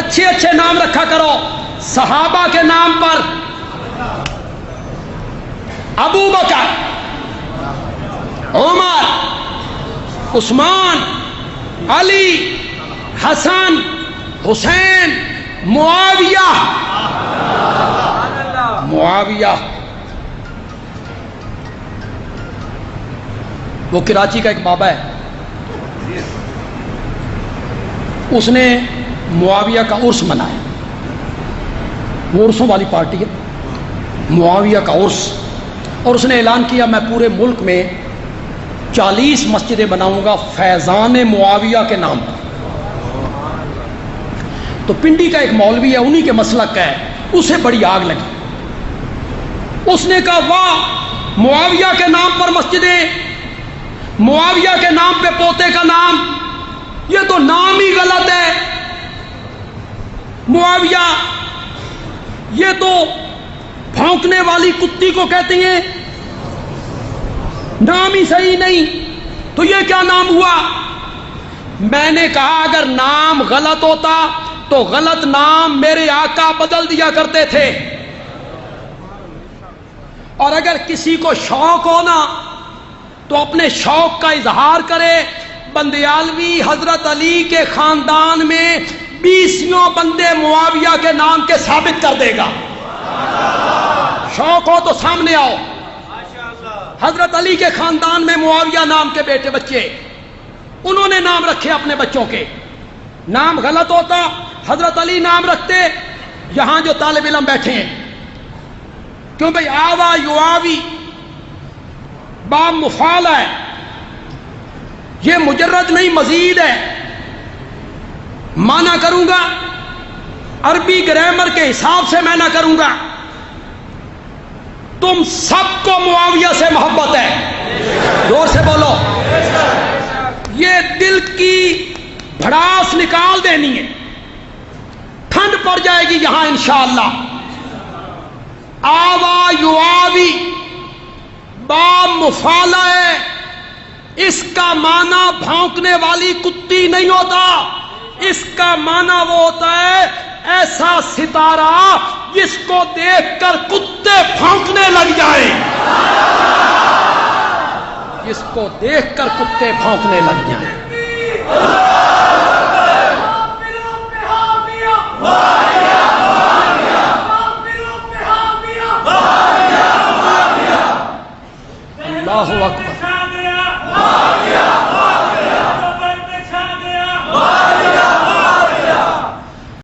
اچھے اچھے نام رکھا کرو صحابہ کے نام پر. ابو بکر، عمر، عثمان، علی، حسن، حسین، معاویہ. وہ کراچی کا ایک بابا ہے، اس نے معاویہ کا عرس منایا. وہ عرسوں والی پارٹی ہے، معاویہ کا عرس. اور اس نے اعلان کیا میں پورے ملک میں 40 مسجدیں بناؤں گا فیضان معاویہ کے نام پر. تو پنڈی کا ایک مولوی ہے، انہی کے مسلک کا ہے، اسے بڑی آگ لگی. اس نے کہا واہ، معاویہ کے نام پر مسجدیں، معاویہ کے نام پہ پوتے کا نام، یہ تو نام ہی غلط ہے. معاویہ یہ تو بھونکنے والی کتی کو کہتے ہیں، نام ہی صحیح نہیں، تو یہ کیا نام ہوا؟ میں نے کہا اگر نام غلط ہوتا تو غلط نام میرے آقا بدل دیا کرتے تھے، اور اگر کسی کو شوق ہو نا تو اپنے شوق کا اظہار کرے. بندیالوی حضرت علی کے خاندان میں 20 بندے معاویہ کے نام کے ثابت کر دے گا. شوق ہو تو سامنے آؤ. حضرت علی کے خاندان میں معاویہ نام کے بیٹے بچے، انہوں نے نام رکھے اپنے بچوں کے. نام غلط ہوتا حضرت علی نام رکھتے. یہاں جو طالب علم بیٹھے ہیں، کیوں بھئی آوا یواوی باب مفعال ہے، یہ مجرد نہیں مزید ہے. مانا کروں گا عربی گرامر کے حساب سے میں نہ کروں گا. تم سب کو معاویہ سے محبت ہے، زور سے بولو. یہ دل کی بھڑاس نکال دینی ہے، ٹھنڈ پڑ جائے گی یہاں انشاءاللہ. آوا یواوی باب مفعلہ ہے، اس کا معنی بھونکنے والی کتی نہیں ہوتا. اس کا معنی وہ ہوتا ہے ایسا ستارہ جس کو دیکھ کر کتے بھونکنے لگ جائے. جس کو دیکھ کر کتے بھونکنے لگ جائیں.